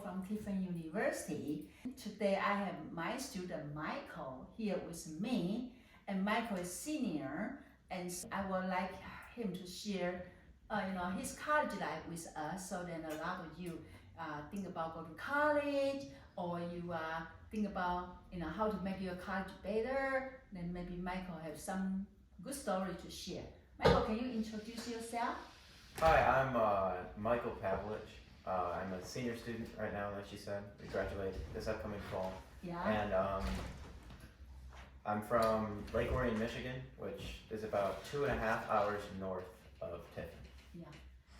from Tiffin University. Today I have my student Michael here with me, and Michael is senior, and I would like him to share his college life with us, so then a lot of you think about going to college, or you think about how to make your college better. Then maybe Michael has some good story to share. Michael, can you introduce yourself? Hi, I'm Michael Pavelich. I'm a senior student right now, like she said. We graduate this upcoming fall. Yeah. And I'm from Lake Orion, Michigan, which is about 2.5 hours north of Tiffin. Yeah.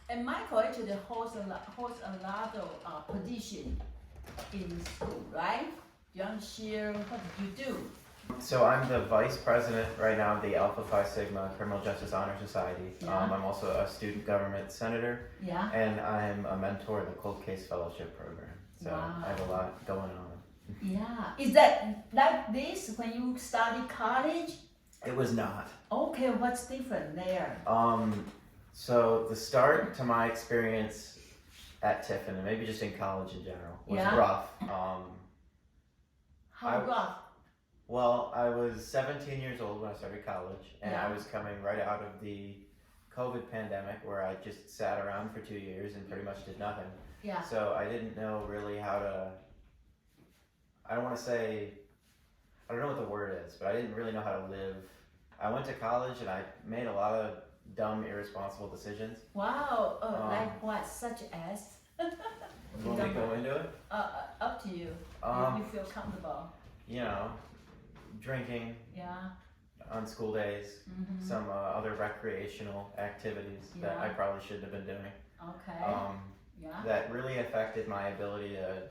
And Michael actually holds a lot of position in school, right? Do you want to share what you do? So I'm the vice president right now of the Alpha Phi Sigma Criminal Justice Honor Society. Yeah. I'm also a student government senator. Yeah. And I'm a mentor in the Cold Case Fellowship Program. So Wow. I have a lot going on. Yeah. Is that like this when you study college? It was not. Okay, what's different there? So the start to my experience at Tiffin, and maybe just in college in general, was Yeah. rough. How rough? Well, I was 17 years old when I started college, and Yeah. I was coming right out of the COVID pandemic where I just sat around for 2 years and pretty much did nothing. Yeah. So I didn't know really how to, I don't want to say, I don't know what the word is, but I didn't really know how to live. I went to college and I made a lot of dumb, irresponsible decisions. Wow. Like what? Such as? You want me to go into it? Up to you. If you feel comfortable. Drinking Yeah. on school days, Mm-hmm. some other recreational activities that I Yeah. probably shouldn't have been doing. Okay. Yeah. That really affected my ability to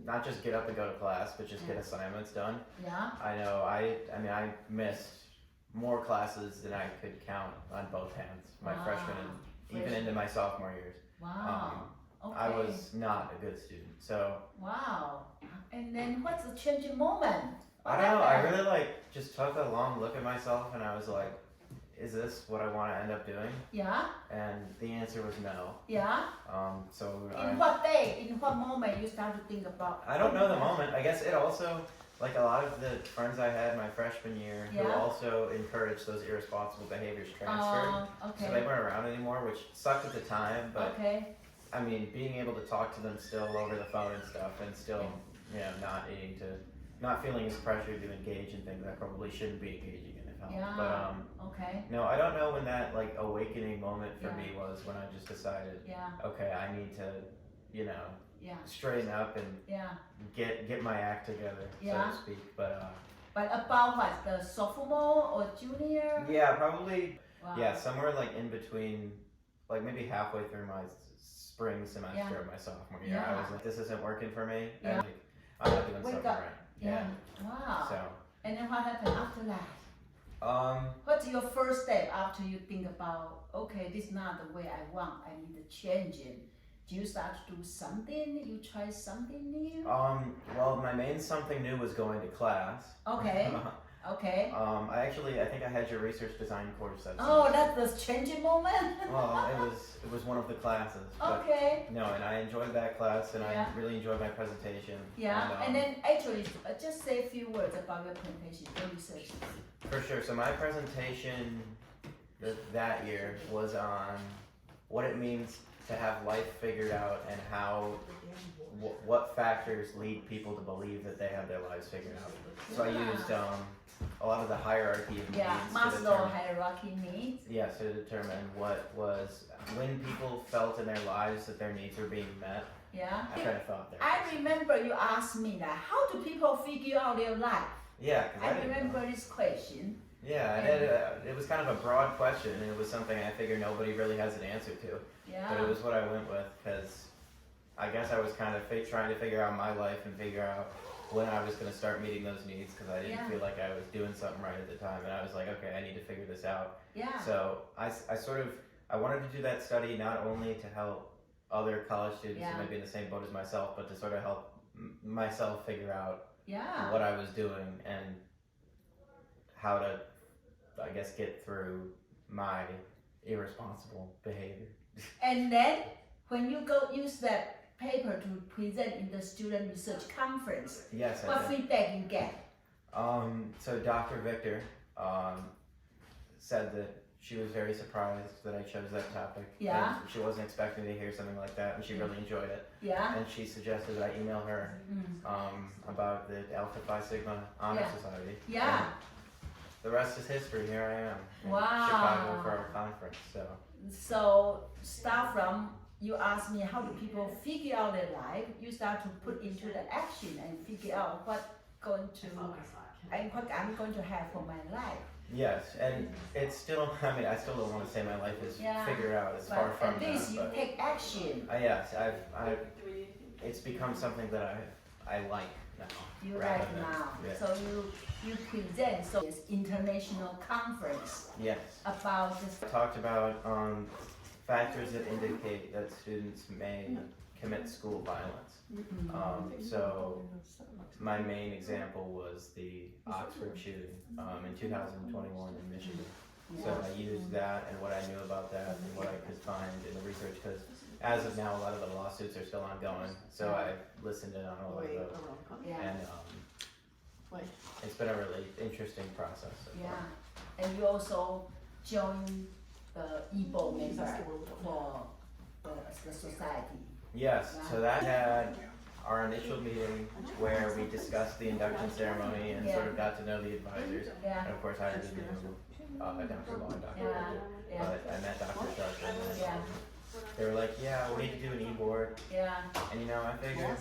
not just get up and go to class, but just get assignments done. Yeah. I know, I missed more classes than I could count on both hands, my Wow. freshman and even into my sophomore years. Wow. Okay. I was not a good student, so. Wow. And then what's the changing moment? I don't know, I really just took a long look at myself and I was like, is this what I want to end up doing? Yeah. And the answer was no. Yeah. In what day, in what moment you start to think about? I don't know the moment. I guess it also, like a lot of the friends I had my freshman year who Yeah. also encouraged those irresponsible behaviors transferred. Okay. So they weren't around anymore, which sucked at the time, but Okay. I mean, being able to talk to them still over the phone and stuff and still, not feeling as pressured to engage in things I probably shouldn't be engaging in, it helped. Yeah. But Okay. no, I don't know when that awakening moment for Yeah. me was, when I just decided, Yeah. okay, I need to, Yeah. straighten up and Yeah. get my act together, so Yeah. to speak. But But about what? The sophomore or junior? yeah, probably. Wow. Yeah, somewhere in between, maybe halfway through my spring semester of my sophomore year, I Yeah. was like, this isn't working for me, Yeah. and I'm not doing Wake something up. right. Yeah. Wow. So, And then what happened after that? um, What's your first step after you think about, okay, this is not the way I want, I need to change it? Do you start to do something? You try something new? well, my main something new was going to class. Okay. Okay. I think I had your research design course. Oh, that's the changing moment? Well, it was one of the classes. But Okay. no, and I enjoyed that class, and Yeah. I really enjoyed my presentation. Yeah. And then actually, just say a few words about your presentation, your research. For sure. So my presentation that year was on what it means to have life figured out and what factors lead people to believe that they have their lives figured out. So I used a lot of the hierarchy of needs. Yeah, Maslow hierarchy needs. Yes, to determine what was when people felt in their lives that their needs were being met. Yeah. I kind of thought there. I remember you asked me that. How do people figure out their life? Yeah, 'cause I didn't know. remember this question. Yeah, and it was kind of a broad question, and it was something I figured nobody really has an answer to. Yeah. But it was what I went with, because I guess I was kind of trying to figure out my life and figure out when I was going to start meeting those needs, because I didn't feel like I was doing something right at the time, and I was like, okay, I need to figure this out. Yeah. So I wanted to do that study not only to help other college students who may be in the same boat as myself, but to sort of help myself figure out what I was doing and how to, I guess, get through my irresponsible behavior. And then when you go use that paper to present in the student research conference. Yes, I What did. feedback you get? So Dr. Victor said that she was very surprised that I chose that topic. Yeah. And she wasn't expecting to hear something like that, and she really enjoyed it. Yeah. And she suggested that I email her about the Alpha Phi Sigma Honor Yeah. Society. Yeah. And the rest is history. Here I am in Wow. Chicago for our conference. So start from you ask me how do people figure out their life. You start to put into the action and figure out what I'm going to have for my life. Yes, and it's still. I mean, I still don't want to say my life is figured out. It's far But from at least that. you But take action. yes, it's become something that I like now. You rather like than- now. Yeah. So you present so it's international conference Yes. about this. I talked about factors that indicate that students may commit school violence. So my main example was the Oxford shooting in 2021 in Michigan. So I used that and what I knew about that and what I could find in the research because as of now a lot of the lawsuits are still ongoing. So I listened in on all of those and it's been a really interesting process. So far. Yeah, and you also joined the e-book member for the society. Yes, so that had our initial meeting where we discussed the induction ceremony and sort of got to know the advisors. Yeah. And of course I already knew Dr. Law and Dr. Yeah. Victor, Yeah. but I met Dr. Sharp and Yeah. they were like, yeah, we need to do an e-board. Yeah. And you know, I figured,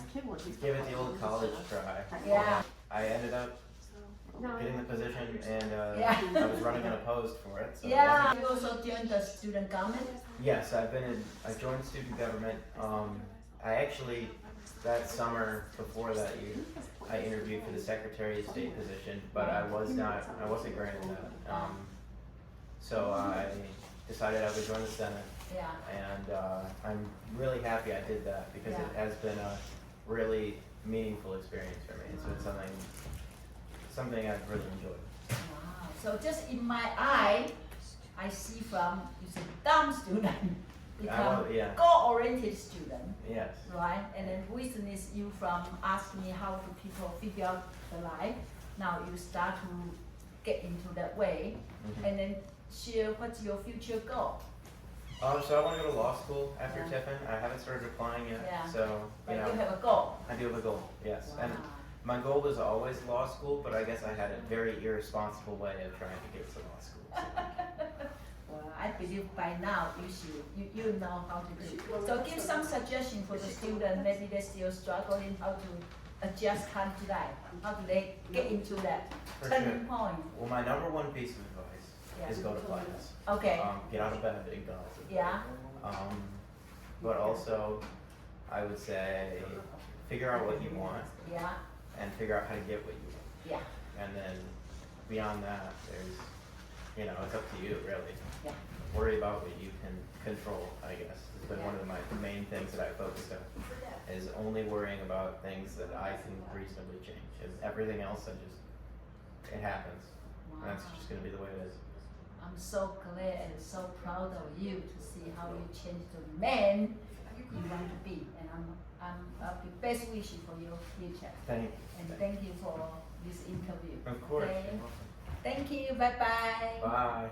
give it the old college try. Yeah. I ended up getting the position and Yeah. I was running unopposed for it. So it Yeah. You also joined the student government. Yes, I joined student government. I actually, that summer before that year, I interviewed for the Secretary of State position, but I wasn't granted that. So I decided I would join the Senate, Yeah. and I'm really happy I did that because it has been a really meaningful experience for me. It's been something I've really enjoyed. Wow. So just in my eye, I see from you're a dumb student become goal-oriented student, Yes. right? And then witness you from asking me how do people figure out the life. Now you start to get into that way, and then share what's your future goal. So I want to go to law school after Tiffin. I haven't started applying yet, so But you have a goal. I do have a goal. Yes, Wow. and my goal was always law school, but I guess I had a very irresponsible way of trying to get to law school. Well, I believe by now you know how to do. So give some suggestion for the student. Maybe they're still struggling how to adjust college life. How do they get into that For turning sure. point? Well, my number one piece of advice is go to class. Okay. Get out of bed and go. Yeah. But also, I would say, figure out what you want Yeah. and figure out how to get what you want. Yeah. And then beyond that, there's, it's up to you really. Yeah. Worry about what you can control, I guess. It's been one of my main things that I focused on, is only worrying about things that I can reasonably change. And everything else, it happens. And that's just gonna be the way it is. I'm so glad and so proud of you to see how you changed the man you want to be, and I'll be best wishing for your future. Thank you. And thank you for this interview. Of course. Okay? Thank you. Bye bye. Bye.